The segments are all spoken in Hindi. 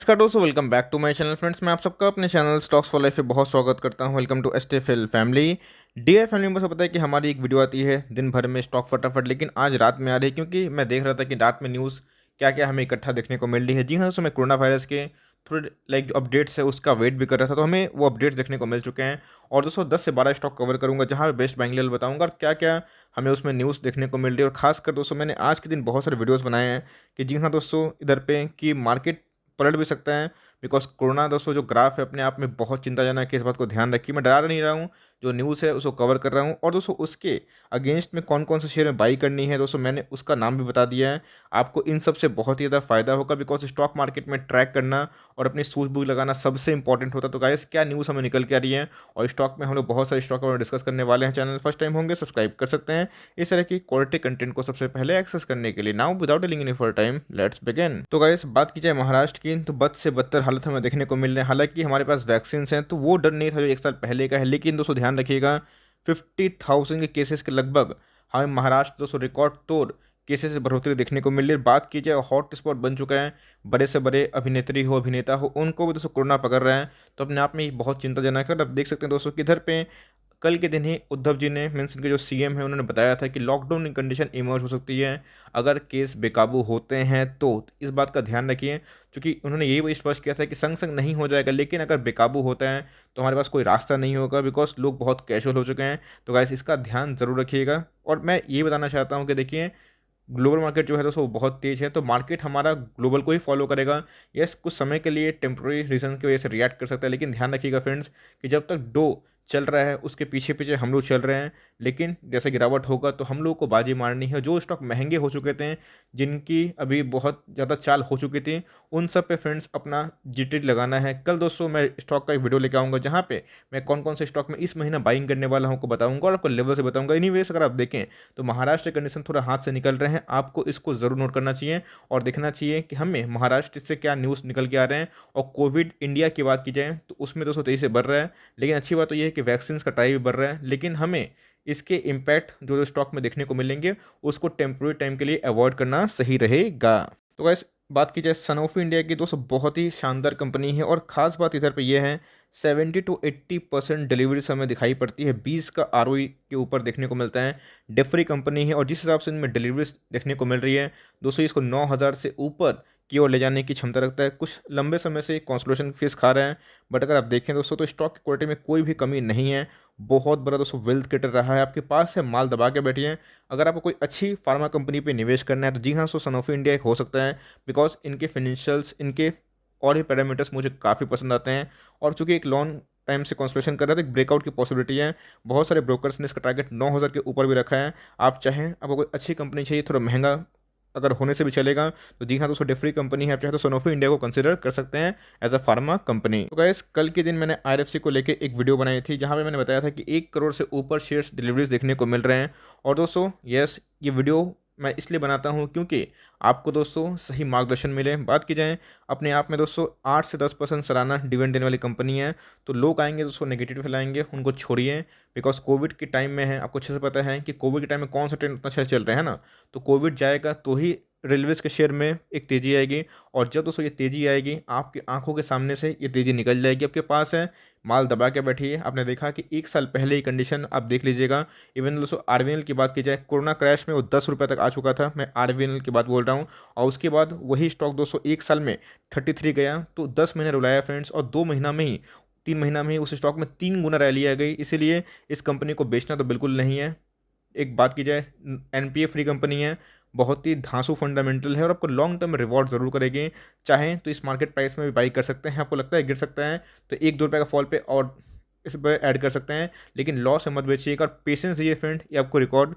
नमस्कार दोस्तों, welcome back to my channel friends. मैं आप सबका अपने चैनल स्टॉक्स फॉर लाइफ पे बहुत स्वागत करता हूं। Welcome to STFL family. DI family में बस पता है कि हमारी एक वीडियो आती है दिन भर में स्टॉक फटाफट, लेकिन आज रात में आ रही है क्योंकि मैं देख रहा था कि रात में न्यूज़ क्या क्या हमें इकट्ठा देखने को मिल रही है। जी हाँ दोस्तों, मैं कोरोना वायरस के थोड़े जो अपडेट्स है उसका वेट भी कर रहा था, तो हमें वो अपडेट्स देखने को मिल चुके हैं। और दोस्तों 10 से 12 स्टॉक कवर करूंगा जहाँ पे बेस्ट बाइंग लेवल बताऊंगा और क्या क्या हमें उसमें न्यूज़ देखने को मिल रही है। और खासकर दोस्तों मैंने आज के दिन बहुत सारे वीडियोस बनाए हैं कि जी हाँ दोस्तों, इधर पे कि मार्केट पलट भी सकता है। बिकॉज कोरोना दोस्तों जो ग्राफ है अपने आप में बहुत चिंताजनक है, इस बात को ध्यान रखिए। मैं डरा नहीं रहा हूँ, जो न्यूज़ है उसको कवर कर रहा हूँ। और दोस्तों उसके अगेंस्ट में कौन कौन से शेयर में बाई करनी है दोस्तों मैंने उसका नाम भी बता दिया है। आपको इन सब से बहुत ही ज़्यादा फायदा होगा, बिकॉज स्टॉक मार्केट में ट्रैक करना और अपनी सूझबूझ लगाना सबसे इंपॉर्टेंट होता है। तो गाइस क्या न्यूज़ हमें निकल के आ रही है, और स्टॉक में हम लोग बहुत सारे स्टॉक के बारे में डिस्कस करने वाले हैं। चैनल फर्स्ट टाइम होंगे सब्सक्राइब कर सकते हैं इस तरह की क्वालिटी कंटेंट को सबसे पहले एक्सेस करने के लिए। Now without delaying any for time let's begin. तो गाइस बात की जाए महाराष्ट्र की, तो बद से बदतर हालत हमें देखने को मिल रहे हैं। हालांकि हमारे पास वैक्सीन हैं तो वो डर नहीं था जो एक साल पहले का है, लेकिन दोस्तों ध्यान रखिएगा 50,000 के केसेस के लगभग हमें महाराष्ट्र दोस्तों रिकॉर्ड तोड़ केसेस में बढ़ोतरी देखने को मिल रही है। बात की जाए हॉट स्पॉट बन चुका है, बड़े से बड़े अभिनेत्री हो अभिनेता हो उनको भी दोस्तों कोरोना पकड़ रहा है, तो अपने आप में ये बहुत चिंताजनक है। और अब देख सकते हैं दोस्तों किधर पे कल के दिन ही उद्धव जी ने मीन्स इनके जो सीएम है उन्होंने बताया था कि लॉकडाउन की कंडीशन इमर्ज हो सकती है अगर केस बेकाबू होते हैं। तो इस बात का ध्यान रखिए, क्योंकि उन्होंने यही स्पष्ट किया था कि संग संग नहीं हो जाएगा, लेकिन अगर बेकाबू होता है तो हमारे पास कोई रास्ता नहीं होगा, बिकॉज लोग बहुत कैजुअल हो चुके हैं। तो गाइस इसका ध्यान ज़रूर रखिएगा। और मैं ये बताना चाहता हूँ कि देखिए ग्लोबल मार्केट जो है दोस्तों वो बहुत तेज़ है, तो मार्केट हमारा ग्लोबल को ही फॉलो करेगा। यस, कुछ समय के लिए टेम्प्रोरी रीजन की वजह से रिएक्ट कर सकता है, लेकिन ध्यान रखिएगा फ्रेंड्स कि जब तक डो चल रहा है उसके पीछे पीछे हम लोग चल रहे हैं। लेकिन जैसे गिरावट होगा तो हम लोग को बाजी मारनी है। जो स्टॉक महंगे हो चुके थे, जिनकी अभी बहुत ज़्यादा चाल हो चुकी थी, उन सब पे फ्रेंड्स अपना जीटी लगाना है। कल दोस्तों मैं स्टॉक का एक वीडियो लेकर आऊँगा जहाँ पे मैं कौन कौन से स्टॉक में इस महीना बाइंग करने वाला हूँ आपको बताऊँगा और आपको लेवल से बताऊँगा। एनीवेज अगर आप देखें तो महाराष्ट्र के कंडीशन थोड़ा हाथ से निकल रहे हैं, आपको इसको ज़रूर नोट करना चाहिए और देखना चाहिए कि हमें महाराष्ट्र से क्या न्यूज़ निकल के आ रहे हैं। और कोविड इंडिया की बात की जाए तो उसमें 223 से बढ़ रहा है, लेकिन अच्छी बात तो ये है कि वैक्सीन का ट्राई भी बढ़ रहा है। लेकिन हमें इसके इम्पैक्ट जो स्टॉक में देखने को मिलेंगे उसको टेम्प्रोरी टाइम के लिए अवॉइड करना सही रहेगा। तो गैस बात की जाए सनोफी इंडिया की, दोस्तों बहुत ही शानदार कंपनी है और ख़ास बात इधर पे ये है 70 to 80% डिलीवरीज हमें दिखाई पड़ती है, 20 का आरओई के ऊपर देखने को मिलता है। डेफरी कंपनी है और जिस हिसाब से इनमें डिलीवरीज देखने को मिल रही है दोस्तों, इसको 9,000 से ऊपर की ओर ले जाने की क्षमता रखता है। कुछ लंबे समय से कंसोलिडेशन फेस खा रहे हैं, बट अगर आप देखें दोस्तों तो स्टॉक की क्वालिटी में कोई भी कमी नहीं है। बहुत बड़ा दोस्तों वेल्थ क्रिएटर रहा है, आपके पास है माल दबा के बैठिए। अगर आपको कोई अच्छी फार्मा कंपनी पे निवेश करना है तो जी हाँ सो सनोफी इंडिया एक हो सकता है, बिकॉज इनके फिनेंशियल्स इनके और भी पैरामीटर्स मुझे काफ़ी पसंद आते हैं। और चूंकि एक लॉन्ग टाइम से कंसोलिडेशन कर रहा था, एक ब्रेकआउट की पॉसिबिलिटी है। बहुत सारे ब्रोकर्स ने इसका टारगेट 9,000 के ऊपर भी रखा है। आप चाहें आपको कोई अच्छी कंपनी चाहिए थोड़ा महंगा अगर होने से भी चलेगा तो जी हाँ दोस्तों डेफरी कंपनी है, आप चाहे तो सनोफी इंडिया को कंसिडर कर सकते हैं एज अ फार्मा कंपनी। तो गाइस कल के दिन मैंने आईएफसी को लेके एक वीडियो बनाई थी जहाँ पे मैंने बताया था कि 1 करोड़ से ऊपर शेयर्स डिलीवरीज देखने को मिल रहे हैं। और दोस्तों यस, ये वीडियो मैं इसलिए बनाता हूँ क्योंकि आपको दोस्तों सही मार्गदर्शन मिले। बात की जाए अपने आप में दोस्तों 8 से 10% सालाना डिविडेंड देने वाली कंपनी है। तो लोग आएंगे दोस्तों नेगेटिव फैलाएंगे, उनको छोड़िए। बिकॉज कोविड के टाइम में है, आपको अच्छे से पता है कि कोविड के टाइम में कौन सा ट्रेंड उतना अच्छा चल रहा है ना। तो कोविड जाएगा तो ही रेलवेज़ के शेयर में एक तेज़ी आएगी, और जब दोस्तों ये तेज़ी आएगी आपकी आंखों के सामने से ये तेज़ी निकल जाएगी। आपके पास है माल दबा के बैठिए। आपने देखा कि एक साल पहले ही कंडीशन आप देख लीजिएगा। इवन दोस्तों आरवीएनएल की बात की जाए, कोरोना क्रैश में वो 10 रुपये तक आ चुका था, मैं आरवीएनएल की बात बोल रहा हूँ। और उसके बाद वही स्टॉक दोस्तों एक साल में 33 गया, तो 10 महीने रुलाया फ्रेंड्स, और 2 महीना में ही 3 महीना में ही उस स्टॉक में 3 गुना रैली आ गई। इसीलिए इस कंपनी को बेचना तो बिल्कुल नहीं है। एक बात की जाए एनपीए फ्री कंपनी है, बहुत ही धांसू फंडामेंटल है और आपको लॉन्ग टर्म रिवॉर्ड ज़रूर करेगी। चाहें तो इस मार्केट प्राइस में भी बाई कर सकते हैं, आपको लगता है गिर सकता है तो 1-2 रुपये का फॉल पे और इस पर ऐड कर सकते हैं, लेकिन लॉस में मत बेचिएगा। और पेशेंस दीजिए फ्रेंड, ये आपको रिकॉर्ड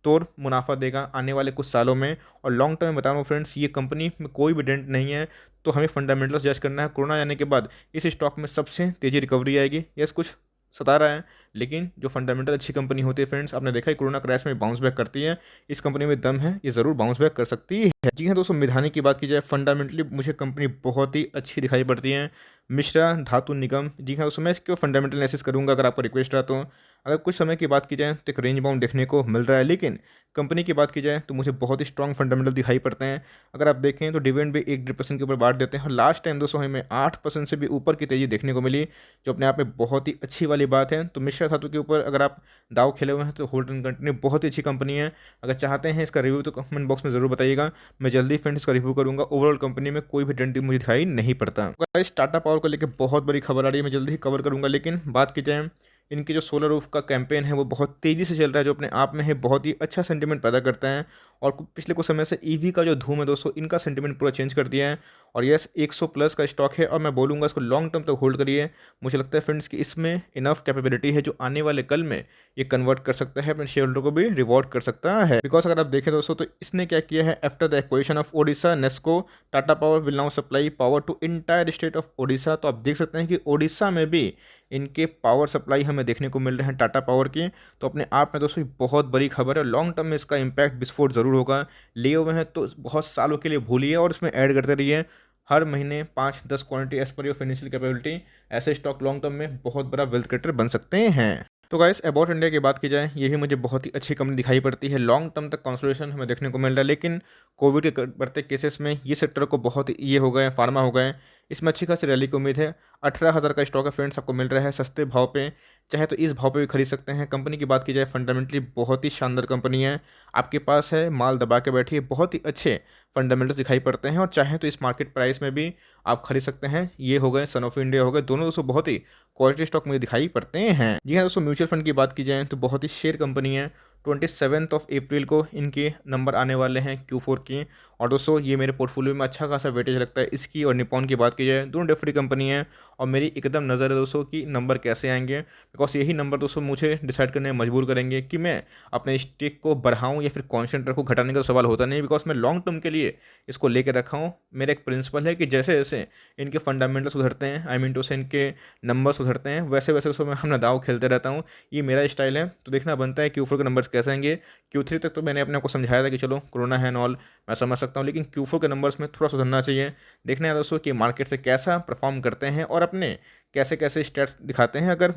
तोड़ मुनाफा देगा आने वाले कुछ सालों में। और लॉन्ग टर्म में बता रहा हूँ फ्रेंड्स, ये कंपनी में कोई भी डेंट नहीं है, तो हमें फंडामेंटल्स जज करना है। कोरोना आने के बाद इस स्टॉक में सबसे तेज़ी रिकवरी आएगी। यस, कुछ सता रहा है, लेकिन जो फंडामेंटल अच्छी कंपनी होती है फ्रेंड्स, आपने देखा है कोरोना क्रैश में बाउंस बैक करती है। इस कंपनी में दम है, ये ज़रूर बाउंस बैक कर सकती है। जी हाँ दोस्तों, मिधानी की बात की जाए, फंडामेंटली मुझे कंपनी बहुत ही अच्छी दिखाई पड़ती है। मिश्रा धातु निगम, जी हाँ दोस्तों मैं इसके फंडामेंटल एनालिसिस करूंगा अगर आपको रिक्वेस्ट रहा तो। अगर कुछ समय की बात की जाए तो एक रेंज बाउंड देखने को मिल रहा है, लेकिन कंपनी की बात की जाए तो मुझे बहुत ही स्ट्रॉन्ग फंडामेंटल दिखाई पड़ते हैं। अगर आप देखें तो डिविडेंड भी 1.5% के ऊपर बांट देते हैं और लास्ट टाइम दोस्तों हमें 8% से भी ऊपर की तेज़ी देखने को मिली, जो अपने आप में बहुत ही अच्छी वाली बात है। तो मिश्रा धातु के ऊपर अगर आप दाव खेले हुए हैं तो होल्ड एंड कंटिन्यू बहुत ही अच्छी कंपनी है। अगर चाहते हैं इसका रिव्यू तो कमेंट बॉक्स में ज़रूर बताइएगा, मैं जल्दी फ्रेंड्स इसका रिव्यू करूँगा। ओवरऑल कंपनी में कोई भी डंडी मुझे दिखाई नहीं पड़ता। गाइस टाटा पावर को लेकर बहुत बड़ी खबर आ रही है, मैं जल्दी ही कवर करूँगा। लेकिन बात की जाए इनकी जो सोलर रूफ का कैंपेन है वो बहुत तेज़ी से चल रहा है, जो अपने आप में है बहुत ही अच्छा सेंटीमेंट पैदा करता है। और पिछले कुछ समय से ईवी का जो धूम है दोस्तों, इनका सेंटीमेंट पूरा चेंज कर दिया है। और यस 100 प्लस का स्टॉक है और मैं बोलूँगा इसको लॉन्ग टर्म तक होल्ड करिए। मुझे लगता है फ्रेंड्स कि इसमें इनफ कैपेबिलिटी है जो आने वाले कल में ये कन्वर्ट कर सकता है, अपने शेयर होल्डर को भी रिवॉर्ड कर सकता है। बिकॉज अगर आप देखें दोस्तों तो इसने क्या किया है, after the acquisition of Odisha NESCO, Tata power will now supply power to entire state of Odisha. तो आप देख सकते हैं कि ओडिशा में भी इनके पावर सप्लाई हमें देखने को मिल रहे हैं टाटा पावर की। तो अपने आप में दोस्तों बहुत बड़ी खबर है। लॉन्ग टर्म में इसका इम्पैक्ट विस्फोट ज़रूर होगा। लिए हुए हैं तो बहुत सालों के लिए भूलिए और इसमें ऐड करते रहिए हर महीने 5-10 quantity as per your financial capability. ऐसे स्टॉक लॉन्ग टर्म में बहुत बड़ा वेल्थ क्रिएटर बन सकते हैं। तो गाइस अबाउट इंडिया की बात की जाए, ये भी मुझे बहुत ही अच्छी कंपनी दिखाई पड़ती है। लॉन्ग टर्म तक कंसोलिडेशन हमें देखने को मिल रहा है, लेकिन कोविड के बढ़ते केसेस में ये सेक्टर को बहुत ये हो गए, फार्मा हो गए, इसमें अच्छी खासी रैली की उम्मीद है। 18,000 का स्टॉक है फ्रेंड्स, आपको मिल रहा है सस्ते भाव पे, चाहे तो इस भाव पे भी खरीद सकते हैं। कंपनी की बात की जाए फंडामेंटली बहुत ही शानदार कंपनी है। आपके पास है माल दबा के बैठी है, बहुत ही अच्छे फंडामेंटल्स दिखाई पड़ते हैं और चाहे तो इस मार्केट प्राइस में भी आप खरीद सकते हैं। ये हो गए सनोफी इंडिया हो गए, दोनों दोस्तों बहुत ही क्वालिटी स्टॉक मुझे दिखाई पड़ते हैं। जी हाँ दोस्तों, म्यूचुअल फंड की बात की जाए तो बहुत ही शेयर कंपनी है। 27 अप्रैल को इनके नंबर आने वाले हैं Q4 की। और दोस्तों ये मेरे पोर्टफोलियो में अच्छा खासा वेटेज लगता है इसकी। और निपॉन की बात की जाए, दोनों डिफरेंट कंपनी है और मेरी एकदम नज़र है दोस्तों कि नंबर कैसे आएंगे, बिकॉज यही नंबर दोस्तों मुझे डिसाइड करने में मजबूर करेंगे कि मैं अपने स्टेक को बढ़ाऊं या फिर कॉन्स्टेंट रखूँ। घटाने का तो सवाल होता नहीं, बिकॉज मैं लॉन्ग टर्म के लिए इसको लेकर रखा हूँ। मेरा एक प्रिंसिपल है कि जैसे जैसे इनके फंडामेंटल सुधरते हैं, आई मीन टू से इनके नंबर सुधरते हैं, वैसे वैसे उसमें मैं अपना दाव खेलते रहता हूँ। ये मेरा स्टाइल है। तो देखना बनता है Q4 के नंबर्स कैसे आएंगे। Q3 तक तो मैंने अपने आप को समझाया था कि चलो कोरोना है नॉल, मैं समझ सकता हूँ, लेकिन Q4 के नंबर्स में थोड़ा सुधरना चाहिए। देखना है दोस्तों कि मार्केट से कैसा परफॉर्म करते हैं और अपने कैसे कैसे स्टेट्स दिखाते हैं। अगर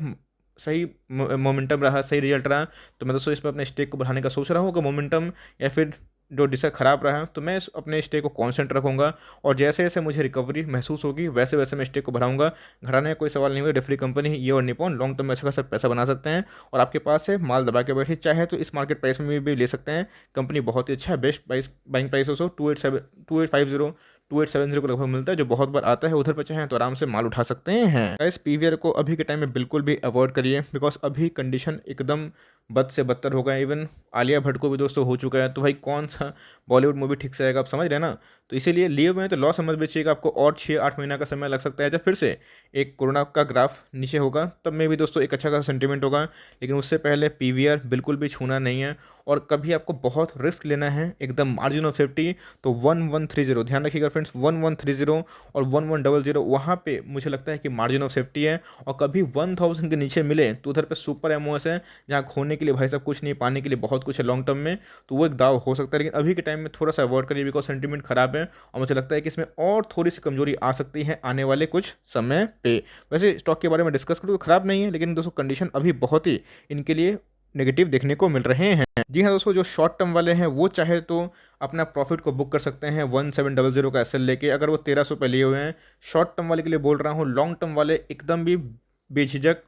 सही मोमेंटम रहा, सही रिजल्ट रहा, तो मैं दोस्तों इसमें अपने स्टेक को बढ़ाने का सोच रहा हूँ। अगर मोमेंटम या फिर जो डिसा खराब रहा है तो मैं अपने स्टे को कांस्टेंट रखूंगा और जैसे जैसे मुझे रिकवरी महसूस होगी वैसे वैसे मैं स्टे को बढ़ाऊंगा। घटाने का कोई सवाल नहीं होगा। डिफरेंट कंपनी ये और निपॉन लॉन्ग टर्म में अच्छा खासा पैसा बना सकते हैं और आपके पास है माल दबा के बैठे, चाहे तो इस मार्केट प्राइस में भी ले सकते हैं। कंपनी बहुत ही अच्छा है। बेस्ट प्राइस बाइंग प्राइस हो 2850 2870 को लगभग मिलता है, जो बहुत बार आता है। उधर पर चाहें तो आराम से माल उठा सकते हैं। गाइस पीवीआर को अभी के टाइम में बिल्कुल भी अवॉइड करिए, बिकॉज अभी कंडीशन एकदम बद से बदतर हो गया। इवन आलिया भट्ट को भी दोस्तों हो चुका है, तो भाई कौन सा बॉलीवुड मूवी ठीक से आएगा, आप समझ रहे हैं ना। तो इसीलिए लिए हुए हैं तो लॉस समझ बेचिएगा। आपको और 6-8 महीना का समय लग सकता है जब फिर से एक कोरोना का ग्राफ नीचे होगा, तब में भी दोस्तों एक अच्छा खासा सेंटीमेंट होगा। लेकिन उससे पहले पीवीआर बिल्कुल भी छूना नहीं है। और कभी आपको बहुत रिस्क लेना है, एकदम मार्जिन ऑफ सेफ्टी, तो 1130 ध्यान रखिएगा फ्रेंड्स, 1130 और 1100 वहाँ पे मुझे लगता है कि मार्जिन ऑफ सेफ्टी है। और कभी 1000 के नीचे मिले तो उधर पे सुपर एमओएस है, जहाँ खोने के लिए भाई साहब कुछ नहीं, पाने के लिए बहुत कुछ है लॉन्ग टर्म में, तो वो एक दाव हो सकता है। लेकिन अभी के टाइम में थोड़ा सा अवॉइड करिए, बिकॉज सेंटीमेंट खराब है और मुझे लगता है कि इसमें और थोड़ी सी कमजोरी आ सकती है आने वाले कुछ समय पे। वैसे स्टॉक के बारे में डिस्कस करूँ तो खराब नहीं है, लेकिन दोस्तों कंडीशन अभी बहुत ही इनके लिए नेगेटिव देखने को मिल रहे हैं। जी हाँ दोस्तों, जो शॉर्ट टर्म वाले हैं वो चाहे तो अपना प्रॉफिट को बुक कर सकते हैं 1700 का एसएल लेके, अगर वो 1300 पे लिए हुए हैं। शॉर्ट टर्म वाले के लिए बोल रहा हूँ, लॉन्ग टर्म वाले एकदम भी बेझिझक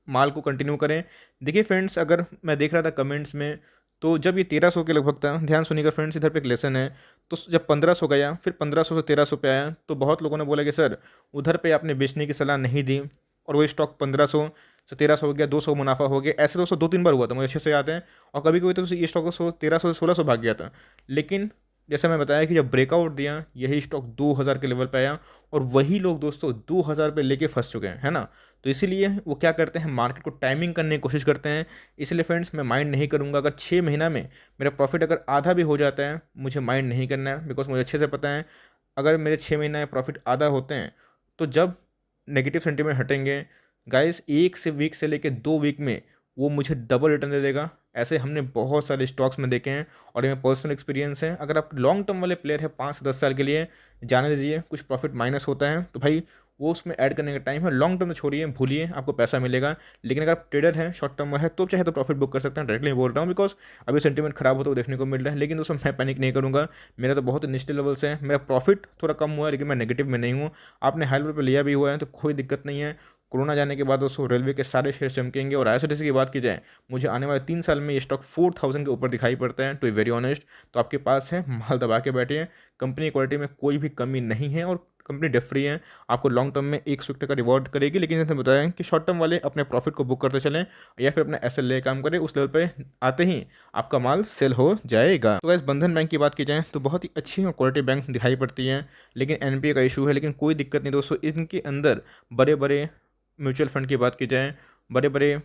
माल को कंटिन्यू करें। देखिए फ्रेंड्स, अगर मैं देख रहा था कमेंट्स में, तो जब ये 1300 के लगभग था, ध्यान सुनिएगा फ्रेंड्स, इधर पे एक लेसन है। तो जब 1500 गया, फिर 1500 से 1300 पे आया, तो बहुत लोगों ने बोला कि सर उधर पे आपने बेचने की सलाह नहीं दी, और वो स्टॉक 1500 से 1300 हो गया, 200 मुनाफा हो गया। ऐसे दोस्तों 2-3 बार हुआ था, मुझे अच्छे से याद है। और कभी कभी तो ये स्टॉक 1300 से 1600 भाग गया था। लेकिन जैसे मैं बताया कि जब ब्रेकआउट दिया, यही स्टॉक 2000 के लेवल पे आया और वही लोग दोस्तों 2000 पे लेके फंस चुके हैं, है ना। तो इसीलिए वो क्या करते हैं, मार्केट को टाइमिंग करने की कोशिश करते हैं। इसलिए फ्रेंड्स मैं माइंड नहीं करूंगा। अगर 6 महीना में मेरा प्रॉफिट अगर आधा भी हो जाता है, मुझे माइंड नहीं करना है, बिकॉज मुझे अच्छे से पता है अगर मेरे 6 महीना में प्रॉफिट आधा होते हैं, तो जब नेगेटिव सेंटीमेंट हटेंगे गाइस, 1 वीक से लेकर 2 वीक में वो मुझे डबल रिटर्न दे देगा। ऐसे हमने बहुत सारे स्टॉक्स में देखे हैं और ये पर्सनल एक्सपीरियंस है। अगर आप लॉन्ग टर्म वाले प्लेयर है 5 से 10 साल के लिए, जाने दीजिए कुछ प्रॉफिट माइनस होता है तो भाई वो उसमें ऐड करने का टाइम है। लॉन्ग टर्म में छोड़िए, भूलिए, आपको पैसा मिलेगा। लेकिन अगर आप ट्रेडर हैं, शॉर्ट टर्मर है, तो चाहे तो प्रॉफिट बुक कर सकते हैं। डायरेक्टली बोल रहा हूँ बिकॉज अभी सेंटीमेंट खराब होता हुआ देखने को मिल रहा है। लेकिन दोस्तों मैं पैनिक नहीं करूँगा, मेरा तो बहुत निश्चित लेवल से है। मेरा प्रॉफिट थोड़ा कम हुआ है लेकिन मैं नेगेटिव में नहीं हूँ। आपने हाई लेवल पर लिया भी हुआ है तो कोई दिक्कत नहीं है। कोरोना जाने के बाद दोस्तों रेलवे के सारे शेयर चमकेंगे। और आईआरसीटीसी की बात की जाए, मुझे आने वाले 3 साल में ये स्टॉक 4000 के ऊपर दिखाई पड़ता है, टू बी वेरी ऑनेस्ट। तो आपके पास है, माल दबा के बैठिए। कंपनी क्वालिटी में कोई भी कमी नहीं है और कंपनी डेट फ्री है। आपको लॉन्ग टर्म में 100 का रिवॉर्ड करेगी। लेकिन जैसे बताया कि शॉर्ट टर्म वाले अपने प्रॉफिट को बुक करते चलें या फिर अपना एसएल ले काम करें, उस लेवल पे आते ही आपका माल सेल हो जाएगा। तो गाइस बंधन बैंक की बात की जाए तो बहुत ही अच्छी और क्वालिटी बैंक दिखाई पड़ती है, लेकिन एनपीए का इशू है। लेकिन कोई दिक्कत नहीं दोस्तों, इनके अंदर बड़े बड़े म्यूचुअल फंड की बात की जाए, बड़े बड़े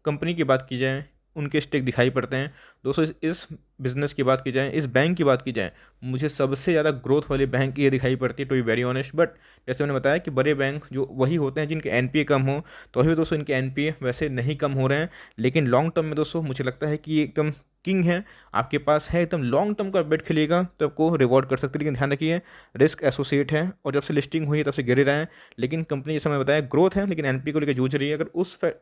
कंपनी की बात की जाए, उनके स्टेक दिखाई पड़ते हैं दोस्तों। इस बिज़नेस की बात की जाए, इस बैंक की बात की जाए, मुझे सबसे ज़्यादा ग्रोथ वाली बैंक ये दिखाई पड़ती है, to be very honest. But जैसे मैंने बताया कि बड़े बैंक जो वही होते हैं जिनके एनपीए कम हो, तो अभी दोस्तों इनके एनपीए वैसे नहीं कम हो रहे हैं। लेकिन लॉन्ग टर्म में दोस्तों मुझे लगता है कि ये एकदम किंग है। आपके पास है, एकदम लॉन्ग टर्म का बेट खेलिएगा तो आपको रिवॉर्ड कर सकते हैं। लेकिन ध्यान रखिए, रिस्क एसोसिएट है और जब से लिस्टिंग हुई है तब से गिर रहा है। लेकिन कंपनी जैसे मैं बताया ग्रोथ है, लेकिन एनपी को लेकर जूझ रही है। अगर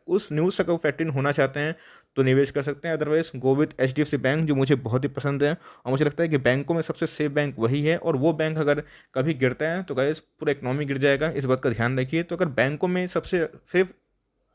उस न्यूज़ से फैक्टर इन होना चाहते हैं तो निवेश कर सकते हैं। Otherwise go with HDFC bank, जो मुझे बहुत ही पसंद है। और मुझे लगता है कि बैंकों में सबसे सेफ बैंक वही है। और वो बैंक अगर कभी गिरता है तो गाइस पूरा इकोनॉमी गिर जाएगा, इस बात का ध्यान रखिए। तो अगर बैंकों में सबसे सेफ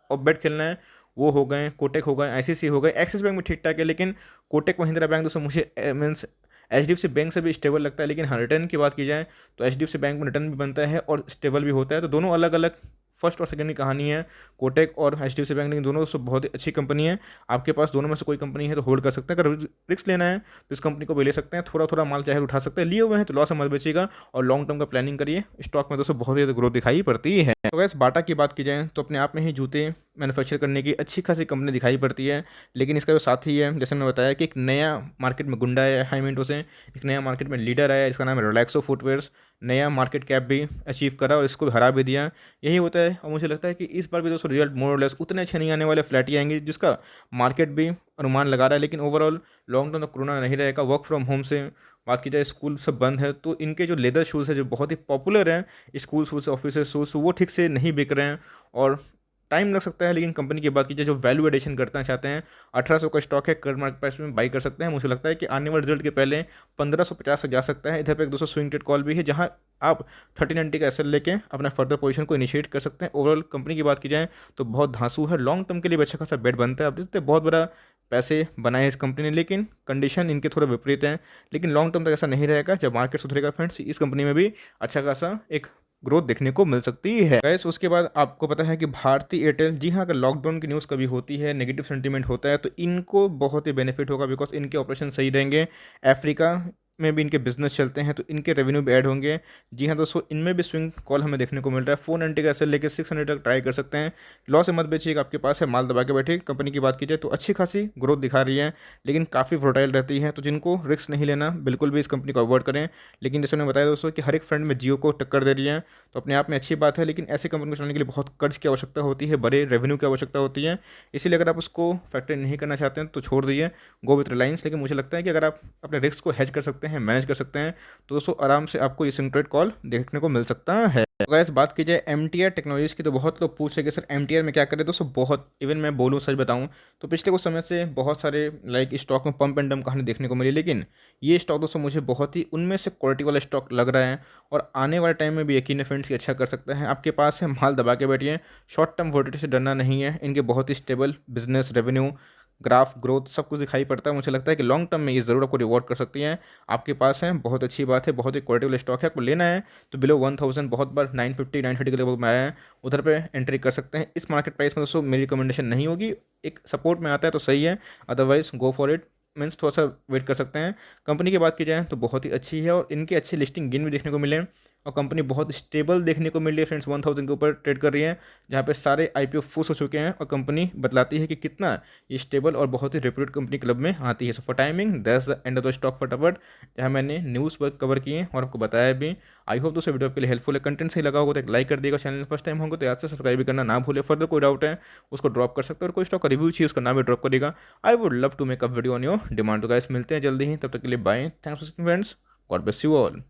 और बेट खेलना है, वो हो गए कोटक हो गए, आईसीसी हो गए, एक्सिस बैंक में ठीक ठाक है। लेकिन कोटक महिंद्रा बैंक दोस्तों मुझे मीन्स एचडीएफसी बैंक से भी स्टेबल लगता है। लेकिन हाँ, रिटर्न की बात की जाए तो एचडीएफसी बैंक में रिटर्न भी बनता है और स्टेबल भी होता है। तो दोनों अलग अलग फर्स्ट और सेकंड की कहानी है, कोटक और एचडीएफसी बैंक। लेकिन दोनों दोस्तों बहुत ही अच्छी कंपनी है। आपके पास दोनों में से कोई कंपनी है तो होल्ड कर सकते हैं। अगर रिस्क लेना है तो इस कंपनी को भी ले सकते हैं, थोड़ा थोड़ा माल चाहे उठा सकते हैं। लिए हुए हैं तो लॉस में मत बेचिएगा और लॉन्ग टर्म का प्लानिंग करिए। स्टॉक में दोस्तों बहुत ज़्यादा ग्रोथ दिखाई पड़ती है। तो वैसे बाटा की बात की जाए तो अपने आप में ही जूते मैन्युफैक्चर करने की अच्छी खासी कंपनी दिखाई पड़ती है। लेकिन इसका जो साथी है, जैसे मैंने बताया कि एक नया मार्केट में गुंडा है हाई मिनटों से, एक नया मार्केट में लीडर आया जिसका नाम है रिलैक्सो फुटवेयर्स। नया मार्केट कैप भी अचीव करा और इसको हरा भी दिया। यही होता है। और मुझे लगता है कि इस बार भी दोस्तों रिजल्ट मोर और लेस उतने अच्छे नहीं आने वाले, फ्लैट ही आएंगे, जिसका मार्केट भी अनुमान लगा रहा है। लेकिन ओवरऑल लॉन्ग टर्म तो कोरोना नहीं रहेगा। वर्क फ्रॉम होम से बात की जाए, स्कूल सब बंद है, तो इनके जो लेदर शूज़ है जो बहुत ही पॉपुलर हैं, स्कूल शूज़, ऑफिस शूज़, वो ठीक से नहीं बिक रहे हैं और टाइम लग सकता है। लेकिन कंपनी की बात कीजिए, जो वैल्यू एडिशन करना चाहते हैं, 1800 का स्टॉक है, करंट मार्केट प्राइस में बाई कर सकते हैं। मुझे लगता है कि आने वाले रिजल्ट के पहले 1550 से जा सकता है। इधर पे एक दोस्तों स्विंग ट्रेड कॉल भी है, जहां आप 1390 का एसएल लेके अपना फर्दर पोजीशन को इनिशिएट कर सकते हैं। ओवरऑल कंपनी की बात की जाए तो बहुत धांसू है, लॉन्ग टर्म के लिए भी अच्छा खासा बेट बनता है। आप देखते हैं बहुत बड़ा पैसे बनाए इस कंपनी ने, लेकिन कंडीशन इनके थोड़े विपरीत हैं। लेकिन लॉन्ग टर्म तक ऐसा नहीं रहेगा। जब मार्केट सुधरेगा फ्रेंड्स, इस कंपनी में भी अच्छा खासा एक ग्रोथ देखने को मिल सकती है। गैस उसके बाद आपको पता है कि भारती एयरटेल, जी हाँ, अगर लॉकडाउन की न्यूज़ कभी होती है, नेगेटिव सेंटीमेंट होता है, तो इनको बहुत ही बेनिफिट होगा बिकॉज इनके ऑपरेशन सही रहेंगे। अफ्रीका में भी इनके बिजनेस चलते हैं तो इनके रेवेन्यू भी ऐड होंगे। जी हाँ दोस्तों, इनमें भी स्विंग कॉल हमें देखने को मिल रहा है। 490 का एसएल लेके 600 तक ट्राई कर सकते हैं। लॉस से मत बेचिएगा, आपके पास है, माल दबा के बैठे। कंपनी की बात की जाए तो अच्छी खासी ग्रोथ दिखा रही है, लेकिन काफ़ी वोटाइल रहती है। तो जिनको रिस्क नहीं लेना, बिल्कुल भी इस कंपनी को अवॉइड करें। लेकिन जैसे मैंने बताया दोस्तों कि हर एक फ्रेंड में जियो को टक्कर दे रही है, तो अपने आप में अच्छी बात है। लेकिन ऐसी कंपनी को चलाने के लिए बहुत कर्ज की आवश्यकता होती है, बड़े रेवेन्यू की आवश्यकता होती है। इसीलिए अगर आप उसको फैक्टर नहीं करना चाहते हैं तो छोड़ दीजिए, गो विथ रिलायंस। लेकिन मुझे लगता है कि अगर आप अपने रिस्क को हेज कर सकते हैं, मैनेज कर सकते हैं, तो दोस्तों आराम से आपको ये स्विंग ट्रेड कॉल देखने को मिल सकता है। तो गाइस बात की जाए एमटीआर टेक्नोलॉजीज की, तो बहुत लोग पूछ रहे कि सर एमटीआर में क्या करें। दोस्तों बहुत, इवन मैं बोलूँ सच बताऊँ तो पिछले कुछ समय से बहुत सारे लाइक स्टॉक में पंप एंड डम कहानी देखने को मिली। लेकिन ये स्टॉक दोस्तों मुझे बहुत ही उनमें से क्वालिटी वाला स्टॉक लग रहा है और आने वाले टाइम में भी यकीन है फ्रेंड्स कि अच्छा कर सकता है। आपके पास है, माल दबा के बैठिए, शॉर्ट टर्म वोलेटिलिटी से डरना नहीं है। इनके बहुत ही stable business, revenue, graph, growth सब कुछ दिखाई पड़ता है। मुझे लगता है कि लॉन्ग टर्म में ये ज़रूर आपको रिवॉर्ड कर सकती हैं। आपके पास है, बहुत अच्छी बात है, बहुत ही क्वालिटी वाला स्टॉक है। आपको लेना है तो बिलो 1000, बहुत बार 950 930 के लेवल में आया है, उधर पे एंट्री कर सकते हैं। इस मार्केट प्राइस में दोस्तों मेरी रिकमेंडेशन नहीं होगी, एक सपोर्ट में आता है तो सही है, otherwise go for it, means थोड़ा सा वेट कर सकते हैं। कंपनी की बात की जाए तो बहुत ही अच्छी है और इनकी अच्छी लिस्टिंग गिन भी देखने को मिले और कंपनी बहुत स्टेबल देखने को मिल रही है फ्रेंड्स। 1000 के ऊपर ट्रेड कर रही है, जहाँ पे सारे आईपीओ फुस हो चुके हैं और कंपनी बतलाती है कि कितना ये स्टेबल और बहुत ही रेप्यूटेड कंपनी क्लब में आती है। So for timing that's the end of the stock फटाफट, जहाँ मैंने न्यूज़ पर कवर किए और आपको बताया भी। आई होप दोस्तों वीडियो आपके लिए हेल्पफुल है, कंटेंट सही लगा होगा तो एक लाइक कर दिएगा। चैनल फर्स्ट टाइम होगा तो याद से सब्सक्राइब भी करना ना भूले। फर्दर कोई डाउट है उसको ड्रॉप कर सकते हैं और कोई स्टॉक का रिव्यू चाहिए उसका नाम भी ड्रॉप करेगा। I would love to make a video on your demand. तो गाइस मिलते हैं जल्दी ही, तब तक के लिए bye, thanks for friends, God bless you all.